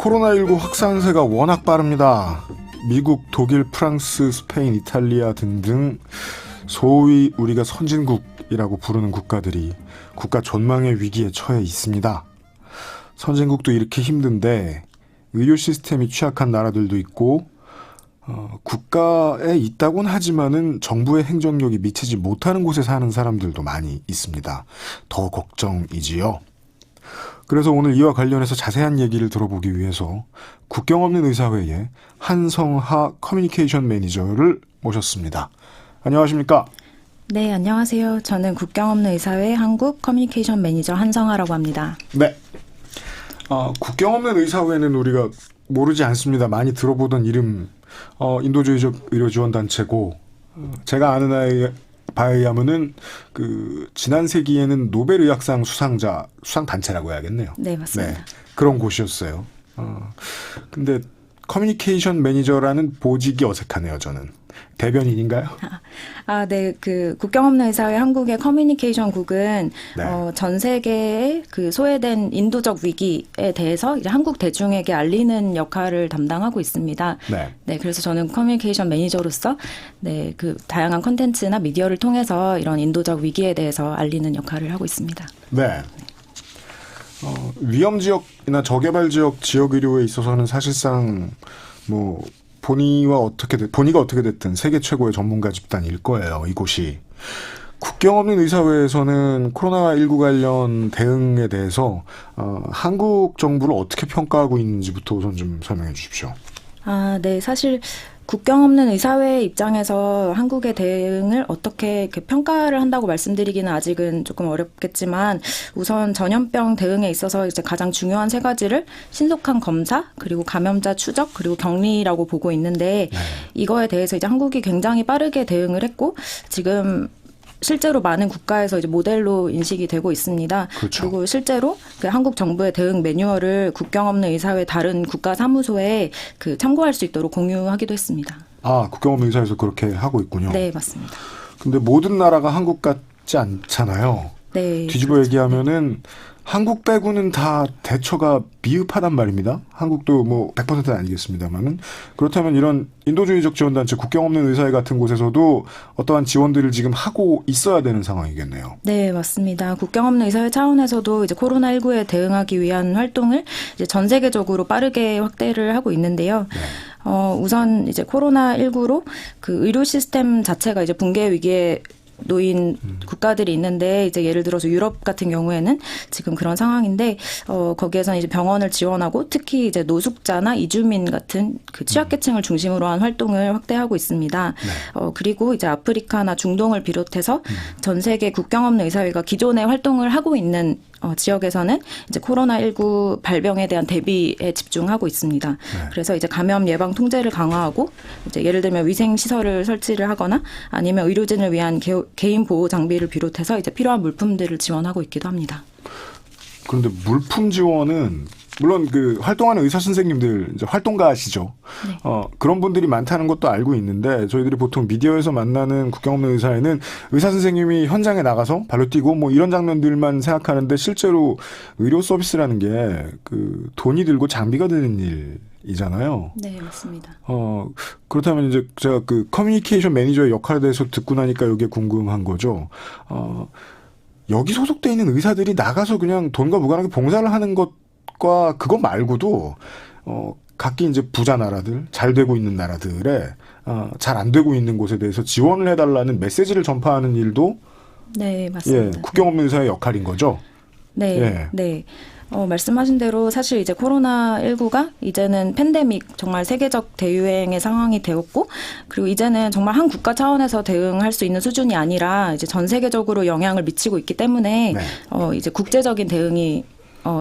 코로나19 확산세가 워낙 빠릅니다. 미국, 독일, 프랑스, 스페인, 이탈리아 등등 소위 우리가 선진국이라고 부르는 국가들이 국가 전망의 위기에 처해 있습니다. 선진국도 이렇게 힘든데 의료 시스템이 취약한 나라들도 있고 국가에 있다곤 하지만은 정부의 행정력이 미치지 못하는 곳에 사는 사람들도 많이 있습니다. 더 걱정이지요. 그래서 오늘 이와 관련해서 자세한 얘기를 들어보기 위해서 국경 없는 의사회의 한성하 커뮤니케이션 매니저를 모셨습니다. 안녕하십니까? 네, 안녕하세요. 저는 국경 없는 의사회 한국 커뮤니케이션 매니저 한성하라고 합니다. 네. 국경 없는 의사회는 우리가 모르지 않습니다. 많이 들어보던 이름, 인도주의적 의료지원단체고, 제가 아는 바에 의하면은 지난 세기에는 노벨의학상 수상단체라고 해야겠네요. 네, 맞습니다. 네, 그런 곳이었어요. 근데 커뮤니케이션 매니저라는 보직이 어색하네요, 저는. 대변인인가요? 네, 국경 없는 의사회 한국의 커뮤니케이션국은 네. 전 세계의 소외된 인도적 위기에 대해서 이제 한국 대중에게 알리는 역할을 담당하고 있습니다. 네. 네, 그래서 저는 커뮤니케이션 매니저로서 다양한 콘텐츠나 미디어를 통해서 이런 인도적 위기에 대해서 알리는 역할을 하고 있습니다. 네. 위험 지역이나 저개발 지역 의료에 있어서는 사실상 본의가 어떻게 됐든 세계 최고의 전문가 집단일 거예요, 이곳이. 국경 없는 의사회에서는 코로나19 관련 대응에 대해서 한국 정부를 어떻게 평가하고 있는지부터 우선 좀 설명해 주십시오. 네, 사실 국경 없는 의사회 입장에서 한국의 대응을 어떻게 평가를 한다고 말씀드리기는 아직은 조금 어렵겠지만 우선 전염병 대응에 있어서 이제 가장 중요한 세 가지를 신속한 검사, 그리고 감염자 추적, 그리고 격리라고 보고 있는데 이거에 대해서 이제 한국이 굉장히 빠르게 대응을 했고 지금 실제로 많은 국가에서 이제 모델로 인식이 되고 있습니다. 그렇죠. 그리고 실제로 한국 정부의 대응 매뉴얼을 국경 없는 의사회 다른 국가 사무소에 참고할 수 있도록 공유하기도 했습니다. 국경 없는 의사회에서 그렇게 하고 있군요. 네, 맞습니다. 근데 모든 나라가 한국 같지 않잖아요. 네. 뒤집어 그렇죠. 얘기하면은 한국 빼고는 다 대처가 미흡하단 말입니다. 한국도 100%는 아니겠습니다만은. 그렇다면 이런 인도주의적 지원단체 국경 없는 의사회 같은 곳에서도 어떠한 지원들을 지금 하고 있어야 되는 상황이겠네요. 네, 맞습니다. 국경 없는 의사회 차원에서도 이제 코로나19에 대응하기 위한 활동을 이제 전 세계적으로 빠르게 확대를 하고 있는데요. 네. 우선 이제 코로나19로 의료 시스템 자체가 이제 붕괴 위기에 놓인 국가들이 있는데 이제 예를 들어서 유럽 같은 경우에는 지금 그런 상황인데 거기에서는 이제 병원을 지원하고 특히 이제 노숙자나 이주민 같은 취약계층을 중심으로 한 활동을 확대하고 있습니다. 네. 그리고 이제 아프리카나 중동을 비롯해서 전 세계 국경 없는 의사회가 기존에 활동을 하고 있는 지역에서는 이제 코로나19 발병에 대한 대비에 집중하고 있습니다. 네. 그래서 이제 감염 예방 통제를 강화하고 이제 예를 들면 위생 시설을 설치를 하거나 아니면 의료진을 위한 개인 보호 장비를 비롯해서 이제 필요한 물품들을 지원하고 있기도 합니다. 그런데 물품 지원은 물론 활동하는 의사 선생님들 이제 활동가시죠. 네. 그런 분들이 많다는 것도 알고 있는데 저희들이 보통 미디어에서 만나는 국경 없는 의사회는 의사 선생님이 현장에 나가서 발로 뛰고 이런 장면들만 생각하는데 실제로 의료 서비스라는 게 돈이 들고 장비가 드는 일이잖아요. 네, 맞습니다. 그렇다면 이제 제가 커뮤니케이션 매니저의 역할에 대해서 듣고 나니까 이게 궁금한 거죠. 여기 소속돼 있는 의사들이 나가서 그냥 돈과 무관하게 봉사를 하는 것과 그거 말고도 각기 이제 부자 나라들, 잘 되고 있는 나라들에 잘 안 되고 있는 곳에 대해서 지원을 해달라는 메시지를 전파하는 일도 네, 맞습니다. 국경 없는 의사의 역할인 거죠. 네, 네. 말씀하신 대로 사실 이제 코로나19가 이제는 팬데믹 정말 세계적 대유행의 상황이 되었고 그리고 이제는 정말 한 국가 차원에서 대응할 수 있는 수준이 아니라 이제 전 세계적으로 영향을 미치고 있기 때문에 이제 국제적인 대응이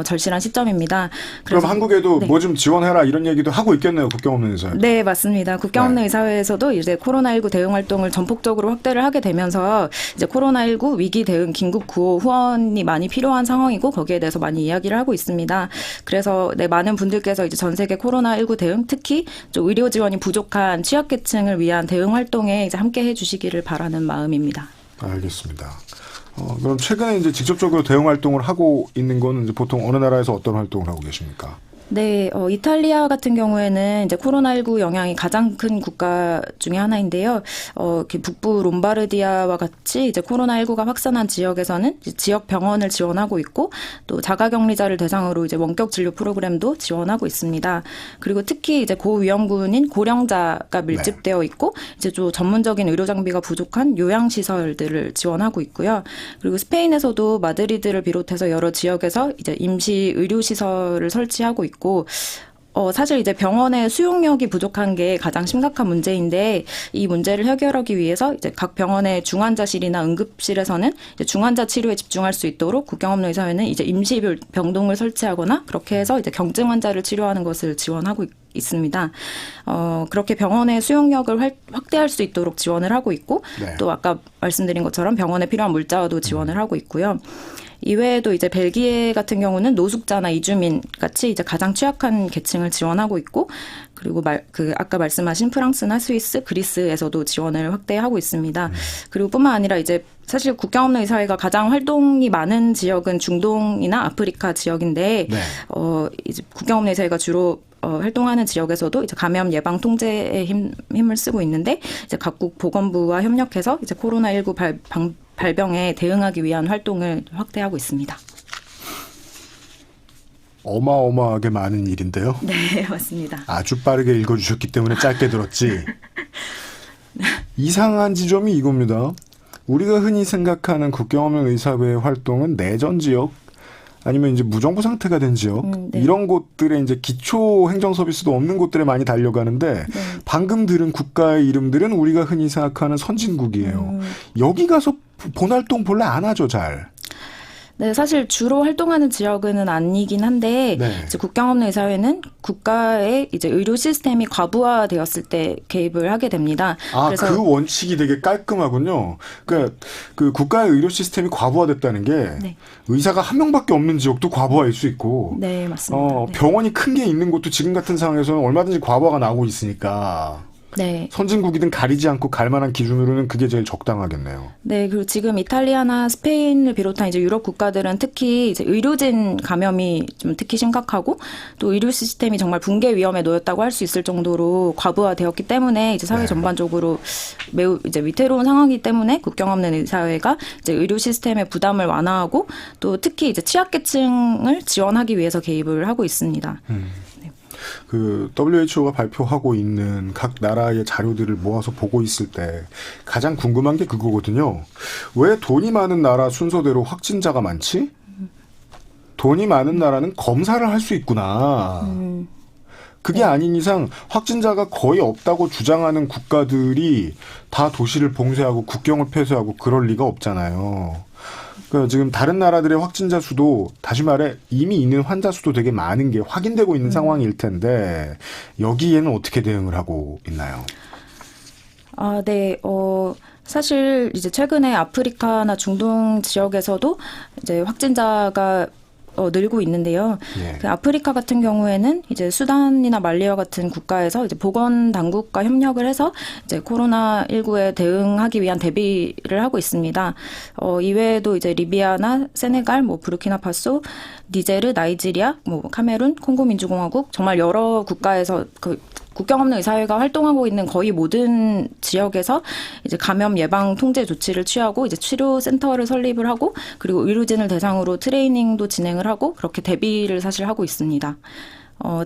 절실한 시점입니다. 그럼 한국에도 뭐 좀 지원해라 이런 얘기도 하고 있겠네요. 국경 없는 의사회. 네, 맞습니다. 국경 없는 의사회에서도 이제 코로나19 대응 활동을 전폭적으로 확대를 하게 되면서 이제 코로나19 위기 대응 긴급 구호 후원이 많이 필요한 상황이고 거기에 대해서 많이 이야기를 하고 있습니다. 그래서 많은 분들께서 이제 전 세계 코로나19 대응 특히 좀 의료 지원이 부족한 취약계층을 위한 대응 활동에 이제 함께 해주시기를 바라는 마음입니다. 알겠습니다. 그럼 최근에 이제 직접적으로 대응 활동을 하고 있는 건 이제 보통 어느 나라에서 어떤 활동을 하고 계십니까? 네, 이탈리아 같은 경우에는 이제 코로나19 영향이 가장 큰 국가 중에 하나인데요. 이렇게 북부 롬바르디아와 같이 이제 코로나19가 확산한 지역에서는 이제 지역 병원을 지원하고 있고 또 자가격리자를 대상으로 이제 원격 진료 프로그램도 지원하고 있습니다. 그리고 특히 이제 고위험군인 고령자가 밀집되어 있고 이제 좀 전문적인 의료 장비가 부족한 요양시설들을 지원하고 있고요. 그리고 스페인에서도 마드리드를 비롯해서 여러 지역에서 이제 임시 의료시설을 설치하고 있고 사실 이제 병원의 수용력이 부족한 게 가장 심각한 문제인데 이 문제를 해결하기 위해서 이제 각 병원의 중환자실이나 응급실에서는 이제 중환자 치료에 집중할 수 있도록 국경업무의사회는 이제 임시 병동을 설치하거나 그렇게 해서 이제 경증 환자를 치료하는 것을 지원하고 있습니다. 그렇게 병원의 수용력을 확대할 수 있도록 지원을 하고 있고 네. 또 아까 말씀드린 것처럼 병원에 필요한 물자도 지원을 하고 있고요. 이외에도 이제 벨기에 같은 경우는 노숙자나 이주민 같이 이제 가장 취약한 계층을 지원하고 있고 그리고 아까 말씀하신 프랑스나 스위스, 그리스에서도 지원을 확대하고 있습니다. 그리고 뿐만 아니라 이제 사실 국경 없는 의사회가 가장 활동이 많은 지역은 중동이나 아프리카 지역인데 네. 이제 국경 없는 의사회가 주로 활동하는 지역에서도 이제 감염 예방 통제에 힘을 쓰고 있는데 이제 각국 보건부와 협력해서 이제 코로나19 발병에 대응하기 위한 활동을 확대하고 있습니다. 어마어마하게 많은 일인데요. 네, 맞습니다. 아주 빠르게 읽어주셨기 때문에 짧게 들었지. 이상한 지점이 이겁니다. 우리가 흔히 생각하는 국경 없는 의사회 활동은 내전 지역 아니면 이제 무정부 상태가 된 지역 네. 이런 곳들에 이제 기초 행정 서비스도 없는 곳들에 많이 달려가는데 네. 방금 들은 국가의 이름들은 우리가 흔히 생각하는 선진국이에요. 여기 가서 본활동 본래 안 하죠, 잘. 네, 사실 주로 활동하는 지역은 아니긴 한데 네. 이제 국경 없는 의사회는 국가의 이제 의료 시스템이 과부하되었을 때 개입을 하게 됩니다. 그래서 그 원칙이 되게 깔끔하군요. 그러니까 그 국가의 의료 시스템이 과부하됐다는 게 네. 의사가 한 명밖에 없는 지역도 과부하일 수 있고, 네, 맞습니다. 네. 병원이 큰 게 있는 곳도 지금 같은 상황에서는 얼마든지 과부하가 나오고 있으니까. 네. 선진국이든 가리지 않고 갈 만한 기준으로는 그게 제일 적당하겠네요. 네, 그리고 지금 이탈리아나 스페인을 비롯한 이제 유럽 국가들은 특히 이제 의료진 감염이 좀 특히 심각하고 또 의료 시스템이 정말 붕괴 위험에 놓였다고 할 수 있을 정도로 과부하되었기 때문에 이제 사회 네. 전반적으로 매우 이제 위태로운 상황이기 때문에 국경 없는 의사회가 이제 의료 시스템의 부담을 완화하고 또 특히 이제 취약계층을 지원하기 위해서 개입을 하고 있습니다. 그 WHO가 발표하고 있는 각 나라의 자료들을 모아서 보고 있을 때 가장 궁금한 게 그거거든요. 왜 돈이 많은 나라 순서대로 확진자가 많지? 돈이 많은 나라는 검사를 할 수 있구나. 그게 아닌 이상 확진자가 거의 없다고 주장하는 국가들이 다 도시를 봉쇄하고 국경을 폐쇄하고 그럴 리가 없잖아요. 그러니까 지금 다른 나라들의 확진자 수도 다시 말해 이미 있는 환자 수도 되게 많은 게 확인되고 있는 상황일 텐데 여기에는 어떻게 대응을 하고 있나요? 네. 사실 이제 최근에 아프리카나 중동 지역에서도 이제 확진자가 늘고 있는데요. 예. 그 아프리카 같은 경우에는 이제 수단이나 말리와 같은 국가에서 이제 보건 당국과 협력을 해서 이제 코로나19에 대응하기 위한 대비를 하고 있습니다. 이외에도 이제 리비아나 세네갈, 부르키나파소, 니제르, 나이지리아, 카메룬, 콩고 민주공화국 정말 여러 국가에서 국경 없는 의사회가 활동하고 있는 거의 모든 지역에서 이제 감염 예방 통제 조치를 취하고 이제 치료 센터를 설립을 하고 그리고 의료진을 대상으로 트레이닝도 진행을 하고 그렇게 대비를 사실 하고 있습니다.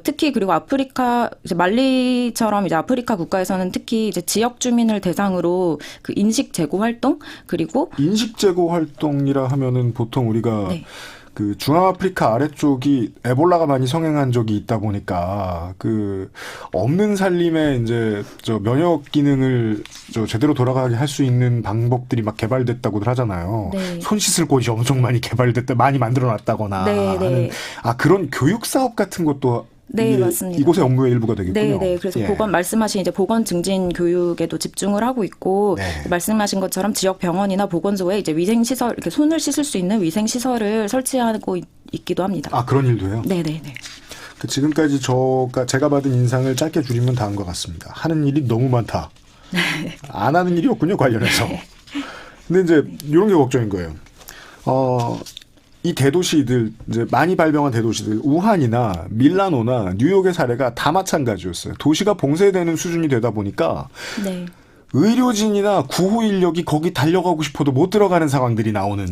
특히 그리고 아프리카 이제 말리처럼 이제 아프리카 국가에서는 특히 이제 지역 주민을 대상으로 그 인식 제고 활동 그리고 인식 제고 활동이라 하면은 보통 우리가 네. 그 중앙아프리카 아래쪽이 에볼라가 많이 성행한 적이 있다 보니까 그 없는 살림에 이제 저 면역 기능을 제대로 돌아가게 할 수 있는 방법들이 막 개발됐다고들 하잖아요. 네. 손 씻을 곳이 엄청 많이 개발됐다, 많이 만들어놨다거나 네, 하는 네. 그런 교육 사업 같은 것도 네, 맞습니다. 이곳의 업무의 일부가 되겠군요. 네. 그래서 예. 말씀하신 이제 보건 증진 교육에도 집중을 하고 있고 네. 말씀하신 것처럼 지역 병원이나 보건소에 이제 위생 시설 이렇게 손을 씻을 수 있는 위생 시설을 설치하고 있기도 합니다. 그런 일도 해요? 네. 그 지금까지 제가 받은 인상을 짧게 줄이면 다음과 같습니다. 하는 일이 너무 많다. 안 하는 일이 없군요, 관련해서. 근데 이제 이런 게 걱정인 거예요. 이 대도시들 이제 많이 발병한 대도시들 우한이나 밀라노나 뉴욕의 사례가 다 마찬가지였어요. 도시가 봉쇄되는 수준이 되다 보니까 네. 의료진이나 구호 인력이 거기 달려가고 싶어도 못 들어가는 상황들이 나오는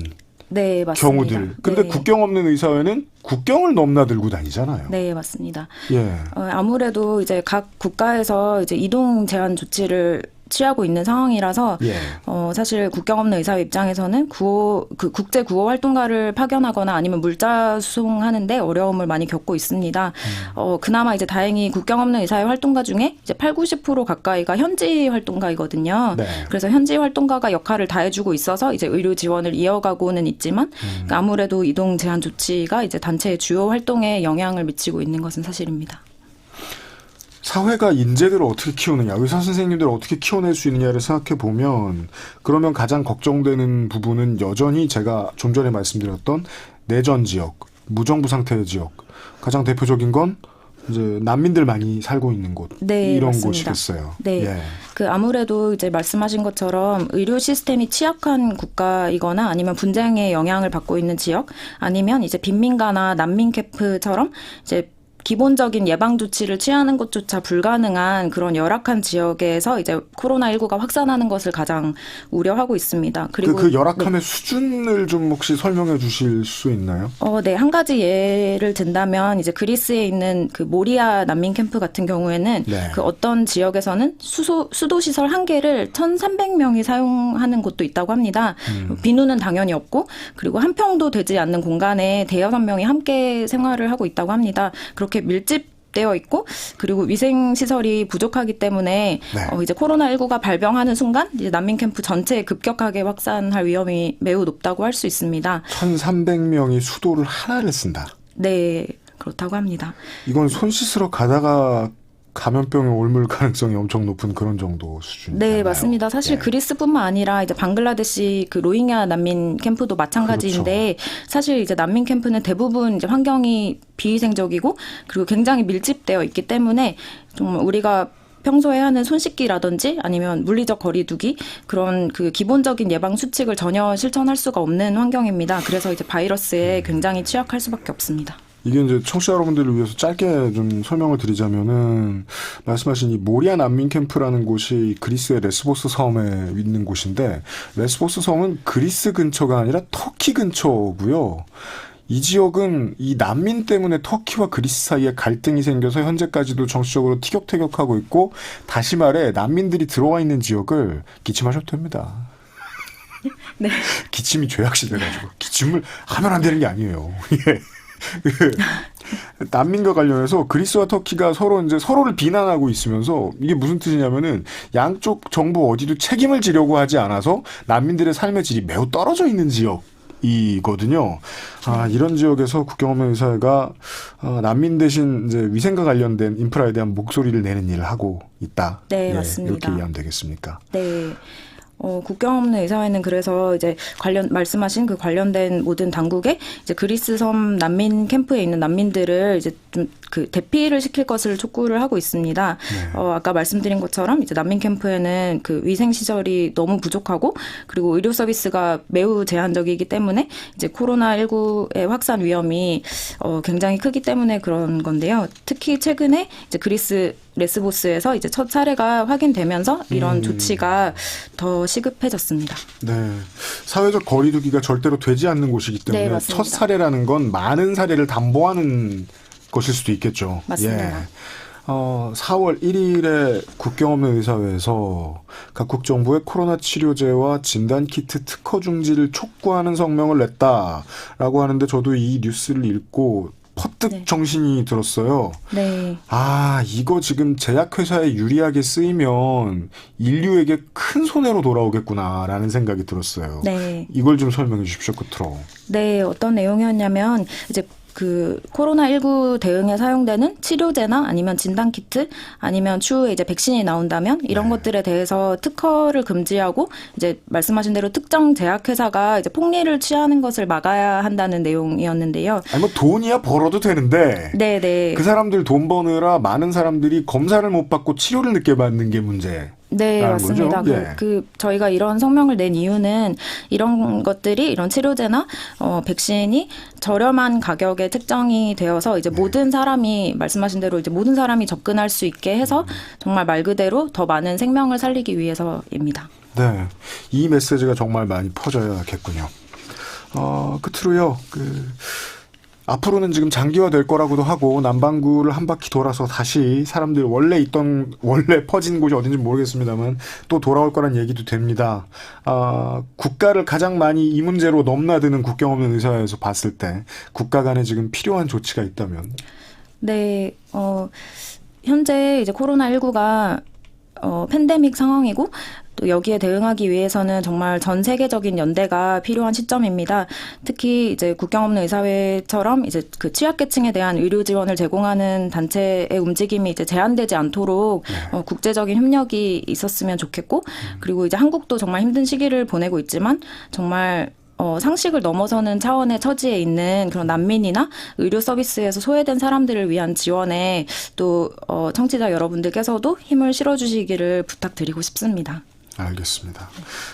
네, 맞습니다. 경우들. 근데 네. 국경 없는 의사회는 국경을 넘나들고 다니잖아요. 네, 맞습니다. 예. 아무래도 이제 각 국가에서 이제 이동 제한 조치를 취하고 있는 상황이라서 예. 사실 국경 없는 의사회 입장에서는 국제 구호 활동가를 파견하거나 아니면 물자 수송하는데 어려움을 많이 겪고 있습니다. 그나마 이제 다행히 국경 없는 의사회 활동가 중에 이제 80, 90% 가까이가 현지 활동가이거든요. 네. 그래서 현지 활동가가 역할을 다해주고 있어서 이제 의료 지원을 이어가고는 있지만 그러니까 아무래도 이동 제한 조치가 이제 단체의 주요 활동에 영향을 미치고 있는 것은 사실입니다. 사회가 인재들을 어떻게 키우느냐, 의사 선생님들을 어떻게 키워낼 수 있느냐를 생각해 보면 그러면 가장 걱정되는 부분은 여전히 제가 좀 전에 말씀드렸던 내전 지역, 무정부 상태의 지역, 가장 대표적인 건 이제 난민들 많이 살고 있는 곳, 네, 이런 맞습니다. 곳이겠어요. 네. 예. 아무래도 이제 말씀하신 것처럼 의료 시스템이 취약한 국가이거나 아니면 분쟁의 영향을 받고 있는 지역, 아니면 이제 빈민가나 난민 캠프처럼 이제 기본적인 예방 조치를 취하는 것조차 불가능한 그런 열악한 지역에서 이제 코로나19가 확산하는 것을 가장 우려하고 있습니다. 그리고 그 열악함의 수준을 좀 혹시 설명해 주실 수 있나요? 네, 한 가지 예를 든다면 이제 그리스에 있는 그 모리아 난민 캠프 같은 경우에는 네. 그 어떤 지역에서는 수도 시설 한 개를 1,300명이 사용하는 곳도 있다고 합니다. 비누는 당연히 없고 그리고 한 평도 되지 않는 공간에 대여섯 명이 함께 생활을 하고 있다고 합니다. 그렇게 밀집되어 있고 그리고 위생 시설이 부족하기 때문에 네. 이제 코로나19가 발병하는 순간 이제 난민 캠프 전체에 급격하게 확산할 위험이 매우 높다고 할 수 있습니다. 1,300명이 수도를 하나를 쓴다. 네, 그렇다고 합니다. 이건 손 씻으러 가다가 감염병에 옮을 가능성이 엄청 높은 그런 정도 수준이잖아요. 네, 맞습니다. 사실 예. 그리스뿐만 아니라 이제 방글라데시 그 로힝야 난민 캠프도 마찬가지인데 그렇죠. 사실 이제 난민 캠프는 대부분 이제 환경이 비위생적이고 그리고 굉장히 밀집되어 있기 때문에 정말 우리가 평소에 하는 손 씻기라든지 아니면 물리적 거리두기 그런 그 기본적인 예방 수칙을 전혀 실천할 수가 없는 환경입니다. 그래서 이제 바이러스에 굉장히 취약할 수밖에 없습니다. 이게 이제 청취자 여러분들을 위해서 짧게 좀 설명을 드리자면은 말씀하신 이 모리아 난민 캠프라는 곳이 그리스의 레스보스 섬에 있는 곳인데 레스보스 섬은 그리스 근처가 아니라 터키 근처고요. 이 지역은 이 난민 때문에 터키와 그리스 사이에 갈등이 생겨서 현재까지도 정치적으로 티격태격하고 있고 다시 말해 난민들이 들어와 있는 지역을 기침하셔도 됩니다. 네. 기침이 죄악시 돼가지고 기침을 하면 안 되는 게 아니에요. 예. 난민과 관련해서 그리스와 터키가 서로 이제 서로를 비난하고 있으면서 이게 무슨 뜻이냐면은 양쪽 정부 어디도 책임을 지려고 하지 않아서 난민들의 삶의 질이 매우 떨어져 있는 지역이거든요. 이런 지역에서 국경 없는 의사회가 난민 대신 이제 위생과 관련된 인프라에 대한 목소리를 내는 일을 하고 있다. 네, 맞습니다. 이렇게 이해하면 되겠습니까? 네. 국경 없는 의사회는 그래서 이제 말씀하신 그 관련된 모든 당국에 이제 그리스 섬 난민 캠프에 있는 난민들을 이제 좀 그 대피를 시킬 것을 촉구를 하고 있습니다. 네. 아까 말씀드린 것처럼 이제 난민 캠프에는 그 위생 시설이 너무 부족하고 그리고 의료 서비스가 매우 제한적이기 때문에 이제 코로나19의 확산 위험이 굉장히 크기 때문에 그런 건데요. 특히 최근에 이제 그리스 레스보스에서 이제 첫 사례가 확인되면서 이런 조치가 더 시급해졌습니다. 네. 사회적 거리두기가 절대로 되지 않는 곳이기 때문에 네, 맞습니다. 첫 사례라는 건 많은 사례를 담보하는 것일 수도 있겠죠. 맞습니다. 예. 4월 1일에 국경 없는 의사회에서 각국 정부의 코로나 치료제와 진단키트 특허 중지를 촉구하는 성명을 냈다라고 하는데 저도 이 뉴스를 읽고 퍼뜩 네. 정신이 들었어요. 네. 이거 지금 제약회사에 유리하게 쓰이면 인류에게 큰 손해로 돌아오겠구나라는 생각이 들었어요. 네. 이걸 좀 설명해 주십시오, 끝으로. 네, 어떤 내용이었냐면 이제 그 코로나19 대응에 사용되는 치료제나 아니면 진단키트 아니면 추후에 이제 백신이 나온다면 이런 것들에 대해서 특허를 금지하고 이제 말씀하신 대로 특정 제약회사가 이제 폭리를 취하는 것을 막아야 한다는 내용이었는데요. 뭐 돈이야 벌어도 되는데 네. 그 사람들 돈 버느라 많은 사람들이 검사를 못 받고 치료를 늦게 받는 게 문제. 네, 맞습니다. 거죠? 예. 저희가 이런 성명을 낸 이유는 이런 것들이, 이런 치료제나, 백신이 저렴한 가격에 책정이 되어서 이제 모든 사람이, 말씀하신 대로 이제 모든 사람이 접근할 수 있게 해서 정말 말 그대로 더 많은 생명을 살리기 위해서입니다. 네. 이 메시지가 정말 많이 퍼져야겠군요. 끝으로요, 앞으로는 지금 장기화될 거라고도 하고 남반구를 한 바퀴 돌아서 다시 사람들 원래 퍼진 곳이 어딘지 모르겠습니다만 또 돌아올 거란 얘기도 됩니다. 국가를 가장 많이 이 문제로 넘나드는 국경 없는 의사에서 봤을 때 국가 간에 지금 필요한 조치가 있다면? 네, 현재 이제 코로나19가 팬데믹 상황이고 또 여기에 대응하기 위해서는 정말 전 세계적인 연대가 필요한 시점입니다. 특히 이제 국경 없는 의사회처럼 이제 그 취약계층에 대한 의료 지원을 제공하는 단체의 움직임이 이제 제한되지 않도록 국제적인 협력이 있었으면 좋겠고, 그리고 이제 한국도 정말 힘든 시기를 보내고 있지만 정말 상식을 넘어서는 차원의 처지에 있는 그런 난민이나 의료 서비스에서 소외된 사람들을 위한 지원에 또 청취자 여러분들께서도 힘을 실어주시기를 부탁드리고 싶습니다. 알겠습니다.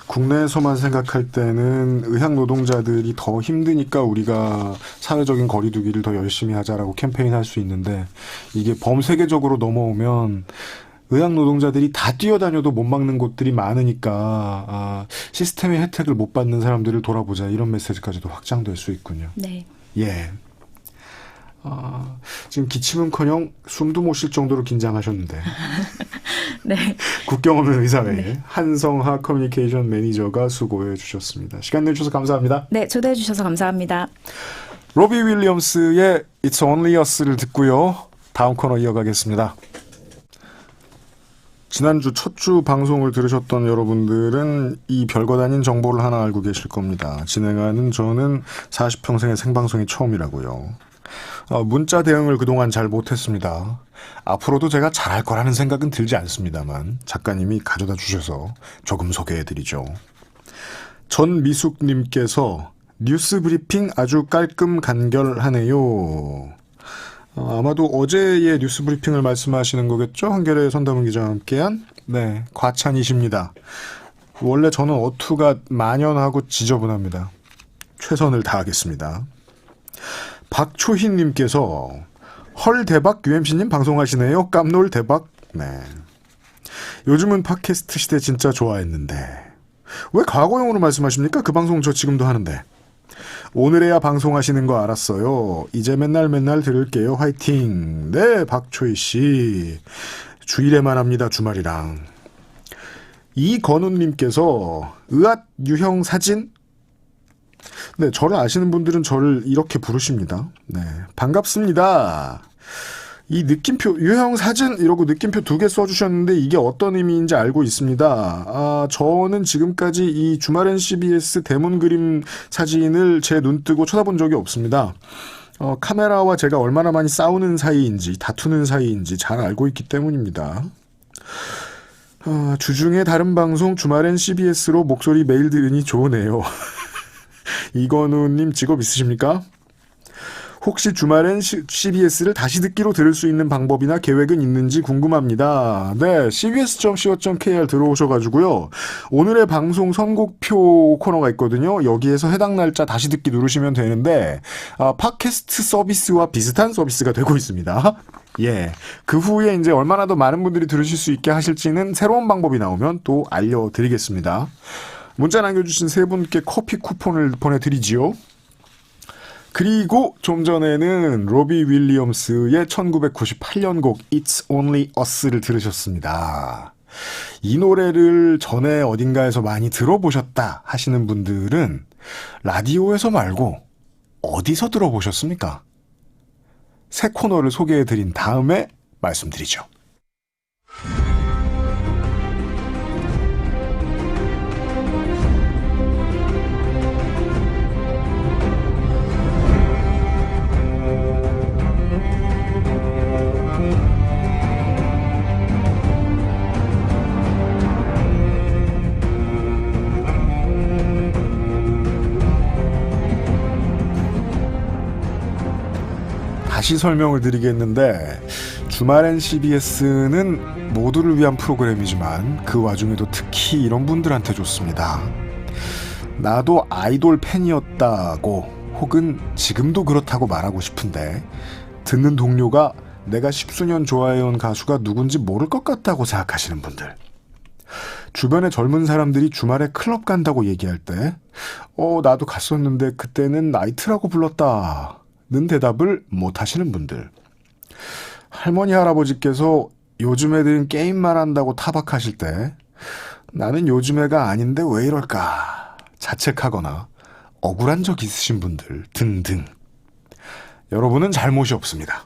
국내에서만 생각할 때는 의학 노동자들이 더 힘드니까 우리가 사회적인 거리두기를 더 열심히 하자라고 캠페인할 수 있는데 이게 범세계적으로 넘어오면 의학 노동자들이 다 뛰어다녀도 못 막는 곳들이 많으니까 시스템의 혜택을 못 받는 사람들을 돌아보자 이런 메시지까지도 확장될 수 있군요. 네. 예. 지금 기침은커녕 숨도 못 쉴 정도로 긴장하셨는데 네. 국경 없는 의사회 한성하 커뮤니케이션 매니저가 수고해 주셨습니다. 시간 내주셔서 감사합니다. 네, 초대해 주셔서 감사합니다. 로비 윌리엄스의 It's Only Us를 듣고요. 다음 코너 이어가겠습니다. 지난주 첫 주 방송을 들으셨던 여러분들은 이 별것 아닌 정보를 하나 알고 계실 겁니다. 진행하는 저는 40평생의 생방송이 처음이라고요. 문자 대응을 그동안 잘 못했습니다. 앞으로도 제가 잘할 거라는 생각은 들지 않습니다만 작가님이 가져다 주셔서 조금 소개해드리죠. 전미숙님께서 뉴스 브리핑 아주 깔끔 간결하네요. 아마도 어제의 뉴스 브리핑을 말씀하시는 거겠죠? 한겨레 선담은 기자와 함께한 네, 과찬이십니다. 원래 저는 어투가 만연하고 지저분합니다. 최선을 다하겠습니다. 박초희님께서 헐 대박 UMC님 방송하시네요. 깜놀 대박. 네. 요즘은 팟캐스트 시대 진짜 좋아했는데 왜 과거형으로 말씀하십니까? 그 방송 저 지금도 하는데. 오늘에야 방송하시는 거 알았어요. 이제 맨날 들을게요. 화이팅. 네, 박초희씨. 주일에만 합니다. 주말이랑. 이건우님께서 의앗 유형 사진? 네, 저를 아시는 분들은 저를 이렇게 부르십니다. 네, 반갑습니다. 이 느낌표, 유형 사진 이러고 느낌표 2개 써주셨는데 이게 어떤 의미인지 알고 있습니다. 저는 지금까지 이 주말엔 CBS 대문 그림 사진을 제 눈 뜨고 쳐다본 적이 없습니다. 카메라와 제가 얼마나 많이 싸우는 사이인지 다투는 사이인지 잘 알고 있기 때문입니다. 주중에 다른 방송 주말엔 CBS로 목소리 매일 들으니 좋으네요. 이건우님 직업 있으십니까? 혹시 주말엔 CBS를 다시 듣기로 들을 수 있는 방법이나 계획은 있는지 궁금합니다. 네, cbs.co.kr 들어오셔가지고요. 오늘의 방송 선곡표 코너가 있거든요. 여기에서 해당 날짜 다시 듣기 누르시면 되는데 팟캐스트 서비스와 비슷한 서비스가 되고 있습니다. 예, 그 후에 이제 얼마나 더 많은 분들이 들으실 수 있게 하실지는 새로운 방법이 나오면 또 알려드리겠습니다. 문자 남겨주신 3분께 커피 쿠폰을 보내드리지요. 그리고 좀 전에는 로비 윌리엄스의 1998년 곡 It's Only Us를 들으셨습니다. 이 노래를 전에 어딘가에서 많이 들어보셨다 하시는 분들은 라디오에서 말고 어디서 들어보셨습니까? 새 코너를 소개해드린 다음에 말씀드리죠. 다시 설명을 드리겠는데 주말엔 CBS는 모두를 위한 프로그램이지만 그 와중에도 특히 이런 분들한테 좋습니다. 나도 아이돌 팬이었다고 혹은 지금도 그렇다고 말하고 싶은데 듣는 동료가 내가 십수년 좋아해온 가수가 누군지 모를 것 같다고 생각하시는 분들. 주변의 젊은 사람들이 주말에 클럽 간다고 얘기할 때 나도 갔었는데 그때는 나이트라고 불렀다는 대답을 못 하시는 분들. 할머니 할아버지께서 요즘 애들은 게임만 한다고 타박하실 때 나는 요즘 애가 아닌데 왜 이럴까 자책하거나 억울한 적 있으신 분들 등등. 여러분은 잘못이 없습니다.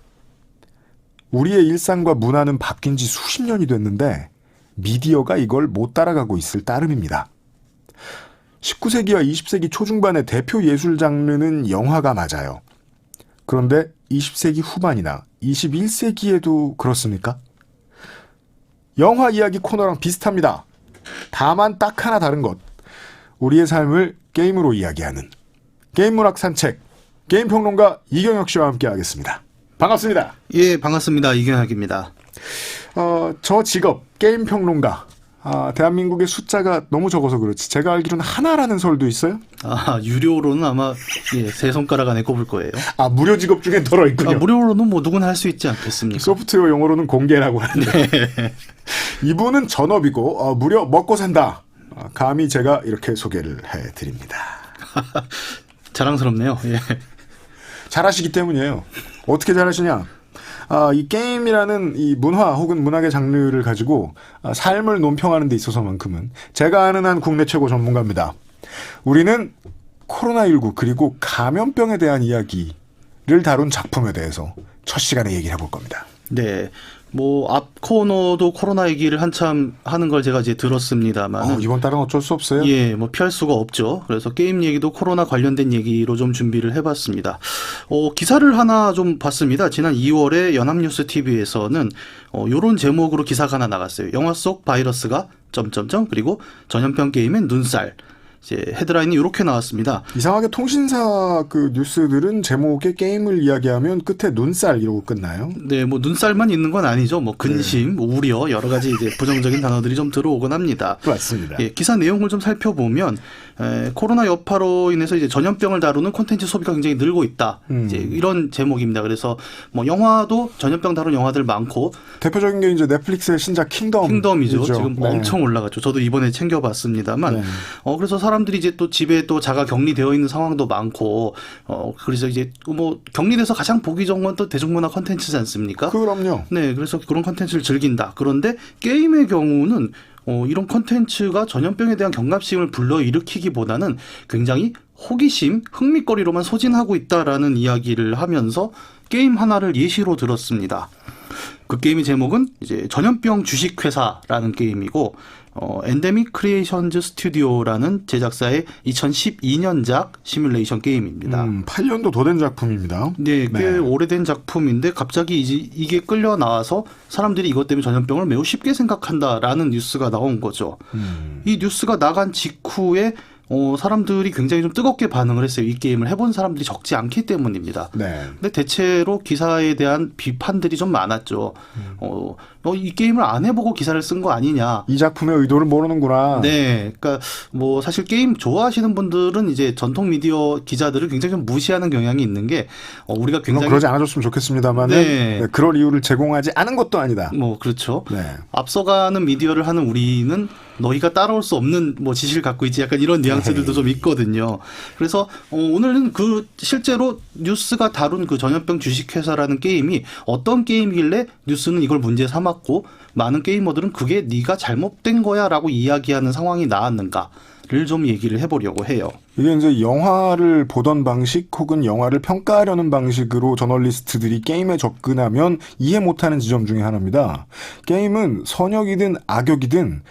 우리의 일상과 문화는 바뀐 지 수십 년이 됐는데 미디어가 이걸 못 따라가고 있을 따름입니다. 19세기와 20세기 초중반의 대표 예술 장르는 영화가 맞아요. 그런데 20세기 후반이나 21세기에도 그렇습니까? 영화 이야기 코너랑 비슷합니다. 다만 딱 하나 다른 것. 우리의 삶을 게임으로 이야기하는 게임문학 산책, 게임평론가 이경혁 씨와 함께 하겠습니다. 반갑습니다. 예, 반갑습니다. 이경혁입니다. 저 직업, 게임평론가. 대한민국의 숫자가 너무 적어서 그렇지. 제가 알기로는 하나라는 설도 있어요? 유료로는 아마, 세 손가락 안에 꼽을 거예요. 무료 직업 중에 덜어 있군요. 무료로는 뭐 누구나 할 수 있지 않겠습니까? 소프트웨어 용어로는 공개라고 하는데. 네. 이분은 전업이고, 무려 먹고 산다. 감히 제가 이렇게 소개를 해드립니다. 자랑스럽네요. 예. 잘하시기 때문이에요. 어떻게 잘하시냐? 이 게임이라는 이 문화 혹은 문학의 장르를 가지고 삶을 논평하는 데 있어서만큼은 제가 아는 한 국내 최고 전문가입니다. 우리는 코로나19 그리고 감염병에 대한 이야기를 다룬 작품에 대해서 첫 시간에 얘기를 해볼 겁니다. 네. 앞 코너도 코로나 얘기를 한참 하는 걸 제가 이제 들었습니다만. 이번 달은 어쩔 수 없어요. 예, 피할 수가 없죠. 그래서 게임 얘기도 코로나 관련된 얘기로 좀 준비를 해봤습니다. 기사를 하나 좀 봤습니다. 지난 2월에 연합뉴스 TV에서는 요런 제목으로 기사가 하나 나갔어요. 영화 속 바이러스가 점점점 그리고 전염병 게임엔 눈살. 이제 헤드라인이 이렇게 나왔습니다. 이상하게 통신사 그 뉴스들은 제목에 게임을 이야기하면 끝에 눈살 이러고 끝나요. 네, 눈살만 있는 건 아니죠. 근심, 우려 여러 가지 이제 부정적인 단어들이 좀 들어오곤 합니다. 맞습니다. 예, 기사 내용을 좀 살펴보면 코로나 여파로 인해서 이제 전염병을 다루는 콘텐츠 소비가 굉장히 늘고 있다. 이제 이런 제목입니다. 그래서 영화도 전염병 다룬 영화들 많고 대표적인 게 이제 넷플릭스의 신작 킹덤이죠. 지금 엄청 올라갔죠. 저도 이번에 챙겨봤습니다만, 네. 그래서 사람들이 이제 또 집에 또 자가 격리되어 있는 상황도 많고, 그래서 이제 격리돼서 가장 보기 좋은 건 또 대중문화 콘텐츠지 않습니까? 그럼요. 네, 그래서 그런 콘텐츠를 즐긴다. 그런데 게임의 경우는 이런 콘텐츠가 전염병에 대한 경각심을 불러일으키기보다는 굉장히 호기심, 흥미거리로만 소진하고 있다라는 이야기를 하면서 게임 하나를 예시로 들었습니다. 그 게임의 제목은 이제 전염병 주식회사라는 게임이고, 엔데믹 크리에이션즈 스튜디오라는 제작사의 2012년작 시뮬레이션 게임입니다. 8년도 더 된 작품입니다. 네, 꽤 오래된 작품인데 갑자기 이게 끌려 나와서 사람들이 이것 때문에 전염병을 매우 쉽게 생각한다라는 뉴스가 나온 거죠. 이 뉴스가 나간 직후에 사람들이 굉장히 좀 뜨겁게 반응을 했어요. 이 게임을 해본 사람들이 적지 않기 때문입니다. 네. 근데 대체로 기사에 대한 비판들이 좀 많았죠. 이 게임을 안 해보고 기사를 쓴 거 아니냐. 이 작품의 의도를 모르는구나. 네. 그러니까 사실 게임 좋아하시는 분들은 이제 전통 미디어 기자들을 굉장히 좀 무시하는 경향이 있는 게 우리가 굉장히 그러지 않아줬으면 좋겠습니다만 네. 그럴 이유를 제공하지 않은 것도 아니다. 그렇죠. 네. 앞서가는 미디어를 하는 우리는 너희가 따라올 수 없는 지식을 갖고 있지 약간 이런 뉘앙스들도 좀 있거든요. 그래서 오늘은 실제로 뉴스가 다룬 그 전염병 주식회사라는 게임이 어떤 게임이길래 뉴스는 이걸 문제 삼았고 많은 게이머들은 그게 네가 잘못된 거야 라고 이야기하는 상황이 나왔는가를 좀 얘기를 해보려고 해요. 이게 이제 영화를 보던 방식 혹은 영화를 평가하려는 방식으로 저널리스트들이 게임에 접근하면 이해 못하는 지점 중에 하나입니다. 게임은 선역이든 악역이든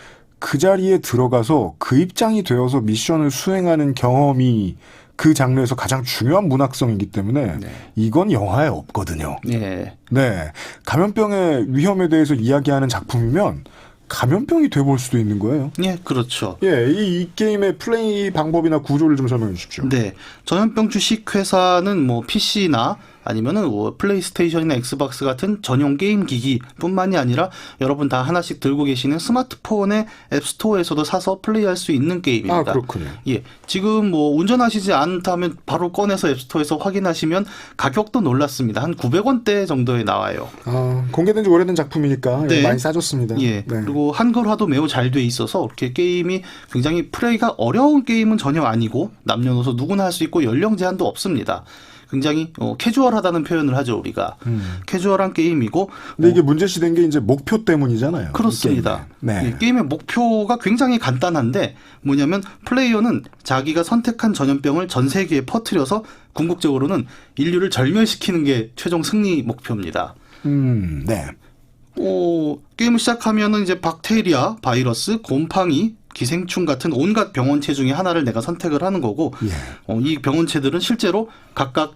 그 자리에 들어가서 그 입장이 되어서 미션을 수행하는 경험이 그 장르에서 가장 중요한 문학성이기 때문에 이건 영화에 없거든요. 네. 네. 감염병의 위험에 대해서 이야기하는 작품이면 감염병이 돼볼 수도 있는 거예요. 예, 그렇죠. 예, 이 게임의 플레이 방법이나 구조를 좀 설명해 주십시오. 네. 전염병 주식회사는 PC나 아니면은 뭐 플레이스테이션이나 엑스박스 같은 전용 게임 기기뿐만이 아니라 여러분 다 하나씩 들고 계시는 스마트폰의 앱스토어에서도 사서 플레이할 수 있는 게임입니다. 아, 그렇군요. 예, 지금 뭐 운전하시지 않다면 바로 꺼내서 앱스토어에서 확인하시면 가격도 놀랍습니다. 한 900원대 정도에 나와요. 아, 공개된 지 오래된 작품이니까 네. 많이 싸졌습니다. 예. 네. 그리고 한글화도 매우 잘 돼 있어서 이렇게 게임이 굉장히 플레이가 어려운 게임은 전혀 아니고 남녀노소 누구나 할 수 있고 연령 제한도 없습니다. 굉장히 캐주얼하다는 표현을 하죠, 우리가. 캐주얼한 게임이고. 근데 이게 문제시된 게 이제 목표 때문이잖아요. 그렇습니다. 이 게임에. 네. 예, 게임의 목표가 굉장히 간단한데 뭐냐면 플레이어는 자기가 선택한 전염병을 전 세계에 퍼뜨려서 궁극적으로는 인류를 절멸시키는 게 최종 승리 목표입니다. 네. 게임을 시작하면은 이제 박테리아, 바이러스, 곰팡이, 기생충 같은 온갖 병원체 중에 하나를 내가 선택을 하는 거고, 예. 이 병원체들은 실제로 각각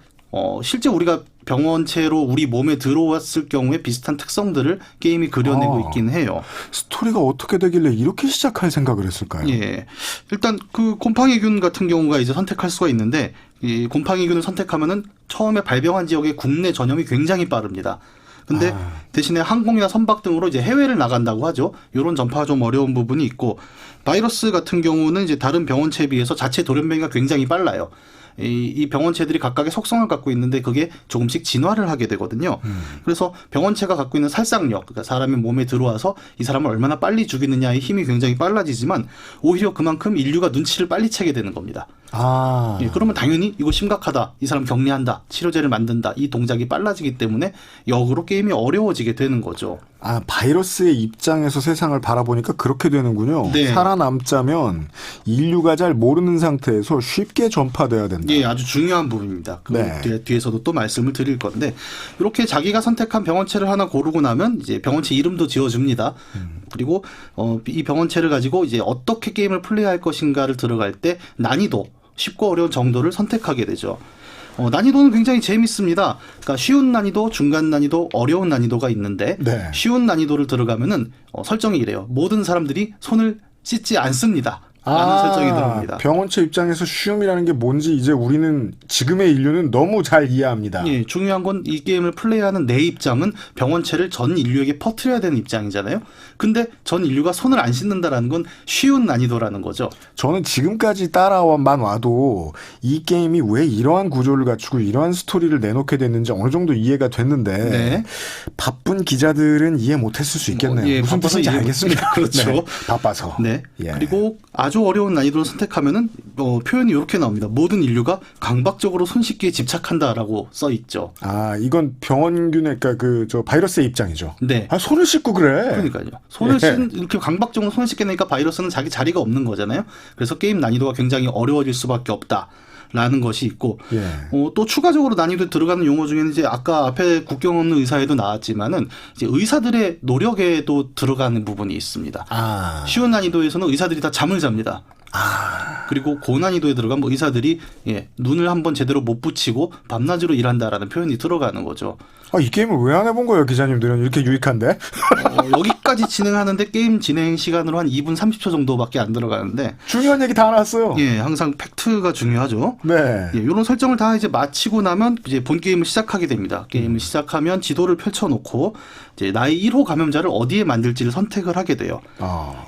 실제 우리가 병원체로 우리 몸에 들어왔을 경우에 비슷한 특성들을 게임이 그려내고 있긴 해요. 스토리가 어떻게 되길래 이렇게 시작할 생각을 했을까요? 예. 일단 그 곰팡이균 같은 경우가 이제 선택할 수가 있는데, 이 곰팡이균을 선택하면은 처음에 발병한 지역의 국내 전염이 굉장히 빠릅니다. 근데 대신에 항공이나 선박 등으로 이제 해외를 나간다고 하죠. 이런 전파가 좀 어려운 부분이 있고, 바이러스 같은 경우는 이제 다른 병원체에 비해서 자체 돌연변이가 굉장히 빨라요. 이 병원체들이 각각의 속성을 갖고 있는데 그게 조금씩 진화를 하게 되거든요. 그래서 병원체가 갖고 있는 살상력, 그러니까 사람의 몸에 들어와서 이 사람을 얼마나 빨리 죽이느냐의 힘이 굉장히 빨라지지만 오히려 그만큼 인류가 눈치를 빨리 채게 되는 겁니다. 예, 그러면 당연히 이거 심각하다, 이 사람 격리한다, 치료제를 만든다, 이 동작이 빨라지기 때문에 역으로 게임이 어려워지게 되는 거죠. 아, 바이러스의 입장에서 세상을 바라보니까 그렇게 되는군요. 네. 살아남자면 인류가 잘 모르는 상태에서 쉽게 전파돼야 된다. 예, 아주 중요한 부분입니다. 그 네. 뒤에서도 또 말씀을 드릴 건데, 이렇게 자기가 선택한 병원체를 하나 고르고 나면 이제 병원체 이름도 지어줍니다. 그리고 이 병원체를 가지고 이제 어떻게 게임을 플레이할 것인가를 들어갈 때 난이도, 쉽고 어려운 정도를 선택하게 되죠. 난이도는 굉장히 재밌습니다. 그러니까 쉬운 난이도, 중간 난이도, 어려운 난이도가 있는데, 네. 쉬운 쉬운 난이도를 들어가면은 설정이 이래요. 모든 사람들이 손을 씻지 않습니다. 라는 설정이 들어옵니다. 병원체 입장에서 쉬움이라는 게 뭔지 이제 우리는 지금의 인류는 너무 잘 이해합니다. 예, 중요한 건 이 게임을 플레이하는 내 입장은 병원체를 전 인류에게 퍼뜨려야 되는 입장이잖아요. 근데 전 인류가 손을 안 씻는다라는 건 쉬운 난이도라는 거죠. 저는 지금까지 따라만 와도 이 게임이 왜 이러한 구조를 갖추고 이러한 스토리를 내놓게 됐는지 어느 정도 이해가 됐는데 네. 바쁜 기자들은 이해 못했을 수 있겠네요. 예, 무슨 바빠서 뜻인지 이해 알겠습니다. 그렇죠. 네, 바빠서. 네. 예. 그리고 아주 어려운 난이도를 선택하면은 표현이 이렇게 나옵니다. 모든 인류가 강박적으로 손 씻기에 집착한다라고 써 있죠. 아, 이건 병원균의 그러니까 저 바이러스의 입장이죠. 네. 아, 손을 씻고 그래. 그러니까요. 손을 예. 이렇게 강박적으로 손을 씻게 되니까 바이러스는 자기 자리가 없는 거잖아요. 그래서 게임 난이도가 굉장히 어려워질 수밖에 없다라는 것이 있고, 예. 또 추가적으로 난이도에 들어가는 용어 중에는 이제 아까 앞에 국경 없는 의사에도 나왔지만은 이제 의사들의 노력에도 들어가는 부분이 있습니다. 아. 쉬운 난이도에서는 의사들이 다 잠을 잡니다. 그리고 고난이도에 들어가면 의사들이 눈을 한번 제대로 못 붙이고 밤낮으로 일한다라는 표현이 들어가는 거죠. 아, 이 게임을 왜 안 해본 거예요, 기자님들은? 이렇게 유익한데? 여기까지 진행하는데 게임 진행 시간으로 한 2분 30초 정도밖에 안 들어가는데, 중요한 얘기 다 나왔어요. 예, 항상 팩트가 중요하죠. 네. 예, 이런 설정을 다 이제 마치고 나면 이제 본 게임을 시작하게 됩니다. 게임을 시작하면 지도를 펼쳐놓고 이제 나의 1호 감염자를 어디에 만들지를 선택을 하게 돼요.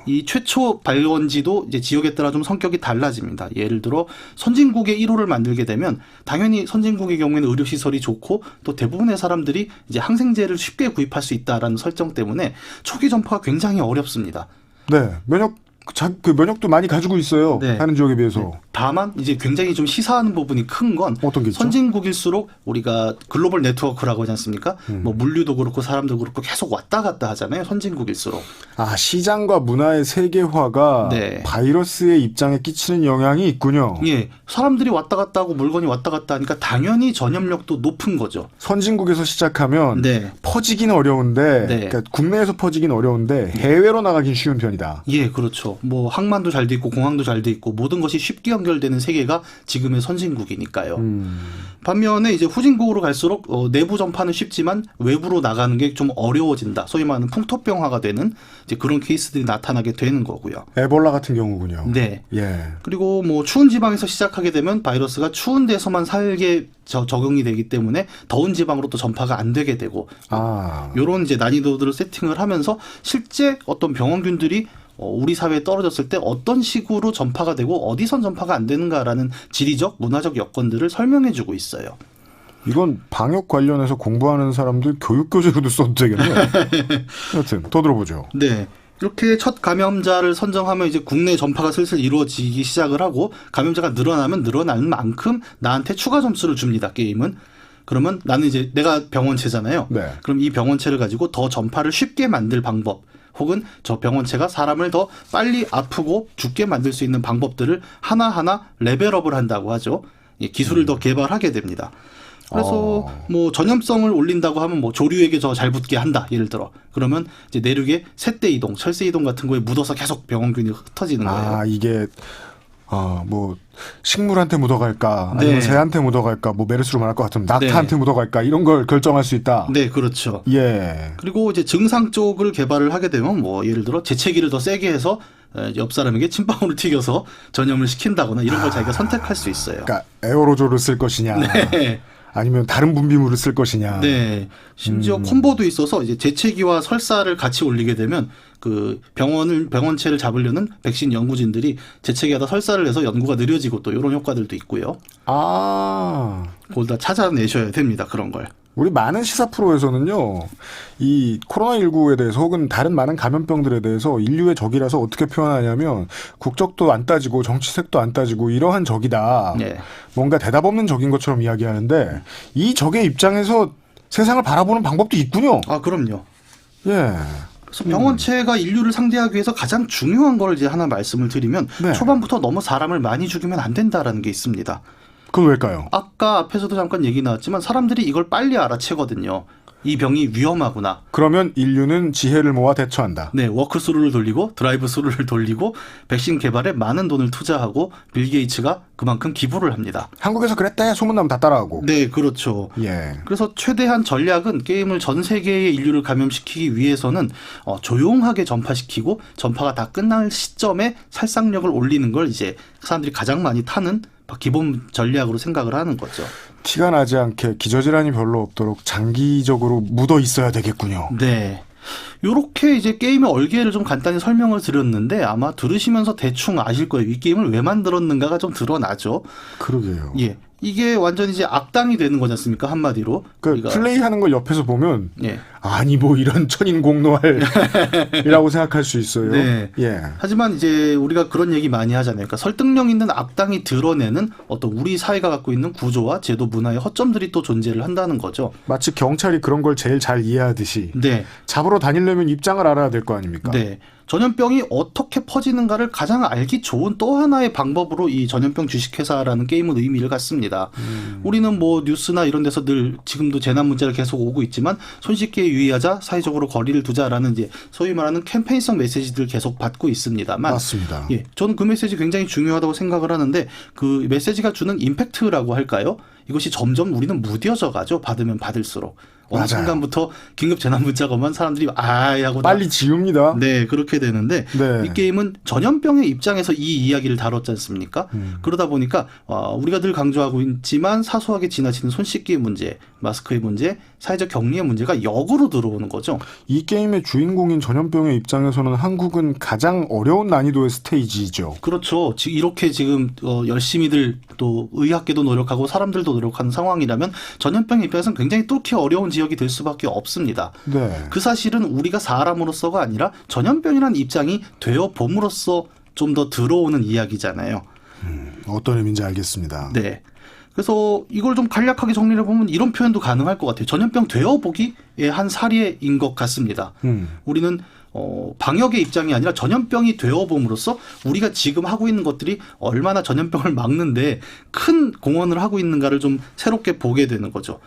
이 최초 발원지도 이제 지역에 따라 좀 성격이 달라집니다. 예를 들어 선진국의 1호를 만들게 되면 당연히 선진국의 경우에는 의료시설이 좋고 또 대부분의 사람들이 이제 항생제를 쉽게 구입할 수 있다라는 설정 때문에 초기 전파가 굉장히 어렵습니다. 네. 면역도 많이 가지고 있어요. 네. 다른 지역에 비해서. 다만 이제 굉장히 좀 시사하는 부분이 큰 건 어떤 게 있죠? 선진국일수록 우리가 글로벌 네트워크라고 하지 않습니까? 뭐 물류도 그렇고 사람도 그렇고 계속 왔다 갔다 하잖아요. 선진국일수록. 아, 시장과 문화의 세계화가 네. 바이러스의 입장에 끼치는 영향이 있군요. 예, 사람들이 왔다 갔다 하고 물건이 왔다 갔다 하니까 당연히 전염력도 높은 거죠. 선진국에서 시작하면 네. 퍼지긴 어려운데, 네. 그러니까 국내에서 퍼지긴 어려운데 해외로 나가긴 쉬운 편이다. 예, 그렇죠. 뭐 항만도 잘 돼 있고 공항도 잘 돼 있고 모든 것이 쉽게 연결되는 세계가 지금의 선진국이니까요. 반면에 이제 후진국으로 갈수록 내부 전파는 쉽지만 외부로 나가는 게 좀 어려워진다. 소위 말하는 풍토병화가 되는 이제 그런 케이스들이 나타나게 되는 거고요. 에볼라 같은 경우군요. 네. 예. 그리고 뭐 추운 지방에서 시작하게 되면 바이러스가 추운 데서만 살게 적용이 되기 때문에 더운 지방으로 또 전파가 안 되게 되고 요런 이제 난이도들을 세팅을 하면서 실제 어떤 병원균들이 우리 사회에 떨어졌을 때 어떤 식으로 전파가 되고 어디선 전파가 안 되는가라는 지리적, 문화적 여건들을 설명해 주고 있어요. 이건 방역 관련해서 공부하는 사람들 교육 교재로도 써도 되겠네요. 여튼 더 들어보죠. 네. 이렇게 첫 감염자를 선정하면 이제 국내 전파가 슬슬 이루어지기 시작을 하고 감염자가 늘어나면 늘어나는 만큼 나한테 추가 점수를 줍니다. 게임은. 그러면 나는 이제 내가 병원체잖아요. 네. 그럼 이 병원체를 가지고 더 전파를 쉽게 만들 방법 혹은 저 병원체가 사람을 더 빨리 아프고 죽게 만들 수 있는 방법들을 하나하나 레벨업을 한다고 하죠. 기술을 더 개발하게 됩니다. 그래서 뭐 전염성을 올린다고 하면 뭐 조류에게 더 잘 붙게 한다. 예를 들어. 그러면 이제 내륙에 새떼 이동, 철새 이동 같은 거에 묻어서 계속 병원균이 흩어지는 거예요. 이게 뭐 식물한테 묻어갈까, 아니면 네. 새한테 묻어갈까, 뭐 메르스로 말할 것 같으면 낙타한테 네. 묻어갈까 이런 걸 결정할 수 있다. 네, 그렇죠. 예. 그리고 이제 증상 쪽을 개발을 하게 되면 뭐 예를 들어 재채기를 더 세게 해서 옆 사람에게 침방울을 튀겨서 전염을 시킨다거나 이런 걸 자기가 선택할 수 있어요. 그러니까 에어로졸을 쓸 것이냐, 네. 아니면 다른 분비물을 쓸 것이냐. 네. 심지어 콤보도 있어서 이제 재채기와 설사를 같이 올리게 되면 그 병원체를 잡으려는 백신 연구진들이 재채기하다 설사를 해서 연구가 느려지고 또 이런 효과들도 있고요. 그걸 다 찾아내셔야 됩니다. 그런 걸. 우리 많은 시사 프로에서는요, 이 코로나19에 대해서 혹은 다른 많은 감염병들에 대해서 인류의 적이라서 어떻게 표현하냐면 국적도 안 따지고 정치색도 안 따지고 이러한 적이다. 네. 뭔가 대답 없는 적인 것처럼 이야기하는데 이 적의 입장에서 세상을 바라보는 방법도 있군요. 그럼요. 예. 그래서 병원체가 인류를 상대하기 위해서 가장 중요한 걸 이제 하나 말씀을 드리면 네. 초반부터 너무 사람을 많이 죽이면 안 된다라는 게 있습니다. 그건 왜일까요? 아까 앞에서도 잠깐 얘기 나왔지만 사람들이 이걸 빨리 알아채거든요. 이 병이 위험하구나. 그러면 인류는 지혜를 모아 대처한다. 네, 워크스루를 돌리고 드라이브스루를 돌리고 백신 개발에 많은 돈을 투자하고 빌 게이츠가 그만큼 기부를 합니다. 한국에서 그랬대 소문나면 다 따라하고. 네, 그렇죠. 예. 그래서 최대한 전략은 게임을 전 세계의 인류를 감염시키기 위해서는 조용하게 전파시키고 전파가 다 끝날 시점에 살상력을 올리는 걸 이제 사람들이 가장 많이 타는 기본 전략으로 생각을 하는 거죠. 티가 나지 않게 기저질환이 별로 없도록 장기적으로 묻어 있어야 되겠군요. 네. 요렇게 이제 게임의 얼개를 좀 간단히 설명을 드렸는데 아마 들으시면서 대충 아실 거예요. 이 게임을 왜 만들었는가가 좀 드러나죠. 그러게요. 예. 이게 완전히 이제 악당이 되는 거지 않습니까? 한마디로. 그러니까 플레이하는 걸 옆에서 보면 예. 아니 뭐 이런 천인공노할이라고 생각할 수 있어요. 네. 예. 하지만 이제 우리가 그런 얘기 많이 하잖아요. 그러니까 설득력 있는 악당이 드러내는 어떤 우리 사회가 갖고 있는 구조와 제도 문화의 허점들이 또 존재를 한다는 거죠. 마치 경찰이 그런 걸 제일 잘 이해하듯이 네. 잡으러 다니려면 입장을 알아야 될 거 아닙니까? 네. 전염병이 어떻게 퍼지는가를 가장 알기 좋은 또 하나의 방법으로 이 전염병 주식회사라는 게임은 의미를 갖습니다. 우리는 뭐 뉴스나 이런 데서 늘 지금도 재난 문제가 계속 오고 있지만 손쉽게 유의하자, 사회적으로 거리를 두자라는 이제 소위 말하는 캠페인성 메시지들을 계속 받고 있습니다만, 맞습니다. 예, 저는 그 메시지 굉장히 중요하다고 생각을 하는데 그 메시지가 주는 임팩트라고 할까요? 이것이 점점 우리는 무뎌져 가죠. 받으면 받을수록. 어느 맞아요. 순간부터 긴급 재난 문자가 오면 사람들이 하고 빨리 지웁니다. 네, 그렇게 되는데 네. 이 게임은 전염병의 입장에서 이 이야기를 다뤘지 않습니까? 그러다 보니까 우리가 늘 강조하고 있지만 사소하게 지나치는 손 씻기의 문제, 마스크의 문제, 사회적 격리의 문제가 역으로 들어오는 거죠. 이 게임의 주인공인 전염병의 입장에서는 한국은 가장 어려운 난이도의 스테이지죠. 그렇죠. 이렇게 지금 열심히들 또 의학계도 노력하고 사람들도 노력하는 상황이라면 전염병의 입장에서는 굉장히 뚫기 어려운 지역이 될 수밖에 없습니다. 네. 그 사실은 우리가 사람으로서가 아니라 전염병이라는 입장이 되어 봄으로써 좀 더 들어오는 이야기잖아요. 어떤 의미인지 알겠습니다. 네. 그래서 이걸 좀 간략하게 정리를 해보면 이런 표현도 가능할 것 같아요. 전염병 되어보기의 한 사례인 것 같습니다. 우리는 방역의 입장이 아니라 전염병이 되어봄으로써 우리가 지금 하고 있는 것들이 얼마나 전염병을 막는데 큰 공헌을 하고 있는가를 좀 새롭게 보게 되는 거죠.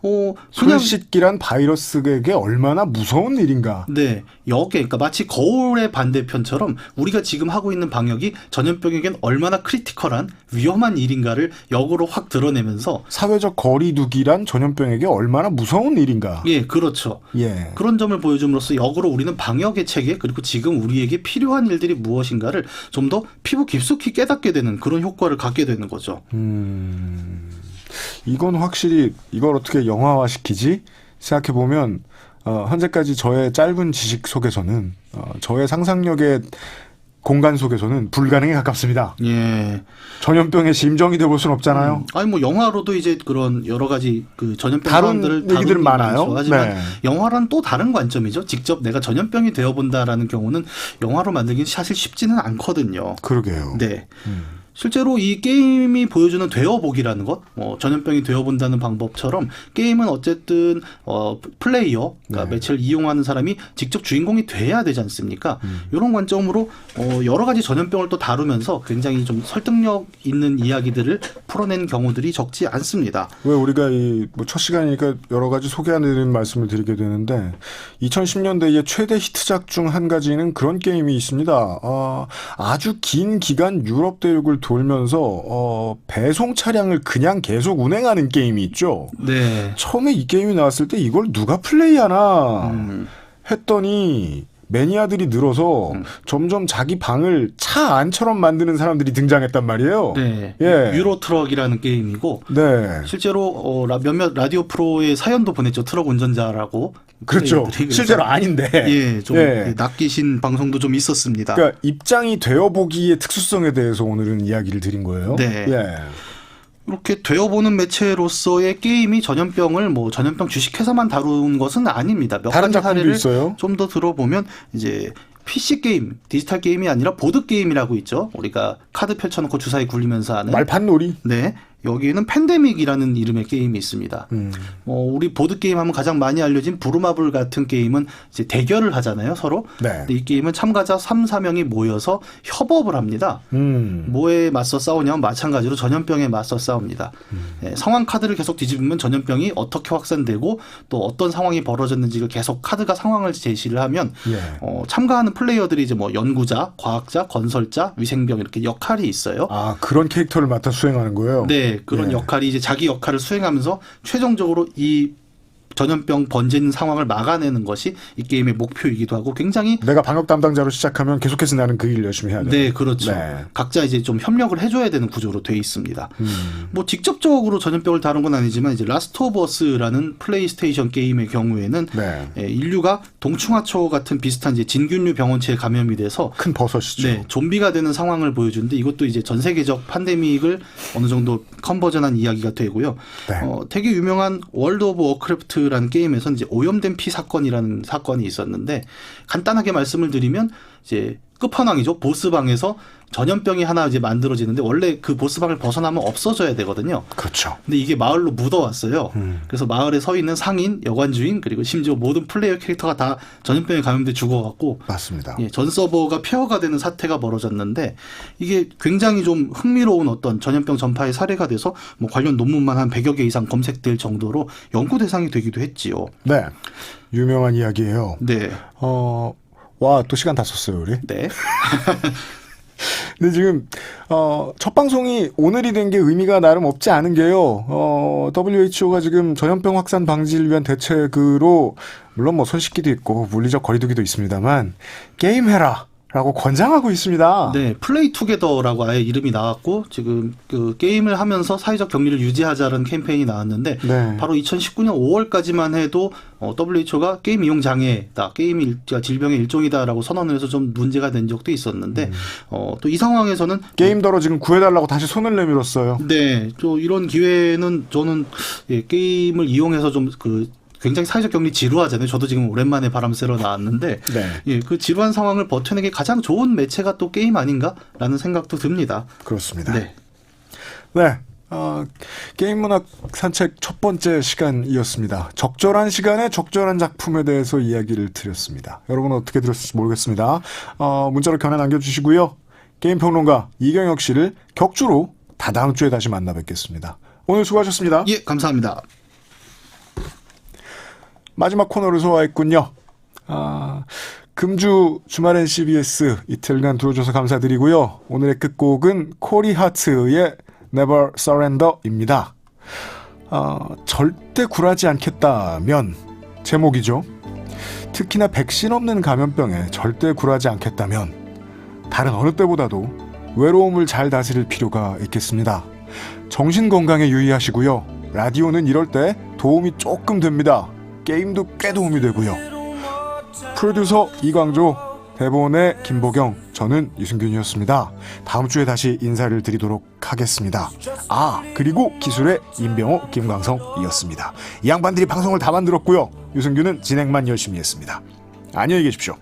그냥 손 씻기란 바이러스에게 얼마나 무서운 일인가. 네, 그러니까 마치 거울의 반대편처럼 우리가 지금 하고 있는 방역이 전염병에겐 얼마나 크리티컬한 위험한 일인가를 역으로 확 드러내면서 사회적 거리두기란 전염병에게 얼마나 무서운 일인가. 예, 그렇죠. 예. 그런 점을 보여줌으로써 역으로 우리는 방역의 체계 그리고 지금 우리에게 필요한 일들이 무엇인가를 좀 더 피부 깊숙이 깨닫게 되는 그런 효과를 갖게 되는 거죠. 이건 확실히 이걸 어떻게 영화화시키지? 생각해보면 현재까지 저의 짧은 지식 속에서는 저의 상상력의 공간 속에서는 불가능에 가깝습니다. 예. 전염병의 심정이 돼볼 수는 없잖아요. 아니 뭐 영화로도 이제 그런 여러 가지 그 전염병 다른 상황들을 얘기들은 다루는 게 많아요. 많죠. 하지만 네. 영화란 또 다른 관점이죠. 직접 내가 전염병이 되어본다라는 경우는 영화로 만들기는 사실 쉽지는 않거든요. 그러게요. 네. 실제로 이 게임이 보여주는 되어보기라는 것, 전염병이 되어본다는 방법처럼 게임은 어쨌든 플레이어, 그러니까 네. 매체를 이용하는 사람이 직접 주인공이 돼야 되지 않습니까? 이런 관점으로 여러 가지 전염병을 또 다루면서 굉장히 좀 설득력 있는 이야기들을 풀어낸 경우들이 적지 않습니다. 왜 우리가 첫 시간이니까 여러 가지 소개하는 말씀을 드리게 되는데 2010년대의 최대 히트작 중 한 가지는 그런 게임이 있습니다. 아주 긴 기간 유럽 대륙을 돌면서 배송 차량을 그냥 계속 운행하는 게임이 있죠. 네. 처음에 이 게임이 나왔을 때 이걸 누가 플레이하나 했더니 매니아들이 늘어서 점점 자기 방을 차 안처럼 만드는 사람들이 등장했단 말이에요. 네. 예. 유로 트럭이라는 게임이고 네. 실제로 몇몇 라디오 프로에 사연도 보냈죠. 트럭 운전자라고. 그렇죠. 플레이어들이. 실제로 아닌데. 예, 좀 예. 낚이신 방송도 좀 있었습니다. 그러니까 입장이 되어보기의 특수성에 대해서 오늘은 이야기를 드린 거예요. 네. 예. 이렇게 되어보는 매체로서의 게임이 전염병을 전염병 주식회사만 다룬 것은 아닙니다. 몇 다른 가지 작품도 사례를 있어요. 좀 더 들어보면 이제 PC 게임, 디지털 게임이 아니라 보드 게임이라고 있죠. 우리가 카드 펼쳐놓고 주사위 굴리면서 하는. 말판놀이. 네. 여기에는 팬데믹이라는 이름의 게임이 있습니다. 우리 보드 게임 하면 가장 많이 알려진 부루마블 같은 게임은 이제 대결을 하잖아요, 서로. 네. 근데 이 게임은 참가자 3, 4명이 모여서 협업을 합니다. 뭐에 맞서 싸우냐면 마찬가지로 전염병에 맞서 싸웁니다. 네, 상황 카드를 계속 뒤집으면 전염병이 어떻게 확산되고 또 어떤 상황이 벌어졌는지를 계속 카드가 상황을 제시를 하면 예. 참가하는 플레이어들이 이제 연구자, 과학자, 건설자, 위생병 이렇게 역할이 있어요. 아, 그런 캐릭터를 맡아 수행하는 거예요? 네, 그런 예. 역할이 이제 자기 역할을 수행하면서 최종적으로 이 전염병 번지는 상황을 막아내는 것이 이 게임의 목표이기도 하고 굉장히 내가 방역 담당자로 시작하면 계속해서 나는 그 일을 열심히 해야 돼. 네, 그렇죠. 네. 각자 이제 좀 협력을 해줘야 되는 구조로 돼 있습니다. 직접적으로 전염병을 다룬 건 아니지만 이제 라스트 오브 어스라는 플레이스테이션 게임의 경우에는 네. 인류가 동충하초 같은 비슷한 이제 진균류 병원체에 감염이 돼서 큰 버섯이죠. 네, 좀비가 되는 상황을 보여주는데 이것도 이제 전 세계적 팬데믹을 어느 정도 컨버전한 이야기가 되고요. 네. 되게 유명한 월드 오브 워크래프트라는 게임에서는 이제 오염된 피 사건이라는 사건이 있었는데 간단하게 말씀을 드리면 이제 끝판왕이죠. 보스방에서 전염병이 하나 이제 만들어지는데 원래 그 보스방을 벗어나면 없어져야 되거든요. 그렇죠. 근데 이게 마을로 묻어왔어요. 그래서 마을에 서 있는 상인, 여관주인 그리고 심지어 모든 플레이어 캐릭터가 다 전염병에 감염돼 죽어갖고 맞습니다. 예, 전 서버가 폐허가 되는 사태가 벌어졌는데 이게 굉장히 좀 흥미로운 어떤 전염병 전파의 사례가 돼서 관련 논문만 한 100여 개 이상 검색될 정도로 연구 대상이 되기도 했지요. 네. 유명한 이야기예요. 네. 와, 또 시간 다 썼어요, 우리. 네. 근데 지금 첫 방송이 오늘이 된 게 의미가 나름 없지 않은 게요. WHO가 지금 전염병 확산 방지를 위한 대책으로 물론 손 씻기도 있고 물리적 거리두기도 있습니다만 게임해라. 라고 권장하고 있습니다. 네, 플레이 투게더라고 아예 이름이 나왔고 지금 그 게임을 하면서 사회적 격리를 유지하자는 캠페인이 나왔는데 네. 바로 2019년 5월까지만 해도 WHO가 게임 이용 장애다, 게임이 질병의 일종이다라고 선언을 해서 좀 문제가 된 적도 있었는데 또 이 상황에서는 게임더러 지금 구해달라고 다시 손을 내밀었어요. 네, 또 이런 기회는 저는 게임을 이용해서 좀 굉장히 사회적 격리 지루하잖아요. 저도 지금 오랜만에 바람 쇠러 나왔는데 네. 그 지루한 상황을 버텨내기 가장 좋은 매체가 또 게임 아닌가라는 생각도 듭니다. 그렇습니다. 네. 네. 게임 문학 산책 첫 번째 시간이었습니다. 적절한 시간에 적절한 작품에 대해서 이야기를 드렸습니다. 여러분은 어떻게 들었을지 모르겠습니다. 문자로 견해 남겨주시고요. 게임평론가 이경혁 씨를 격주로 다다음 주에 다시 만나 뵙겠습니다. 오늘 수고하셨습니다. 예, 감사합니다. 마지막 코너를 소화했군요. 금주 주말엔 CBS 이틀간 들어줘서 감사드리고요. 오늘의 끝곡은 코리 하트의 Never Surrender입니다. 절대 굴하지 않겠다면 제목이죠. 특히나 백신 없는 감염병에 절대 굴하지 않겠다면 다른 어느 때보다도 외로움을 잘 다스릴 필요가 있겠습니다. 정신건강에 유의하시고요. 라디오는 이럴 때 도움이 조금 됩니다. 게임도 꽤 도움이 되고요. 프로듀서 이광조, 대본의 김보경, 저는 유승균이었습니다. 다음 주에 다시 인사를 드리도록 하겠습니다. 그리고 기술의 임병호, 김광성이었습니다. 이 양반들이 방송을 다 만들었고요. 유승균은 진행만 열심히 했습니다. 안녕히 계십시오.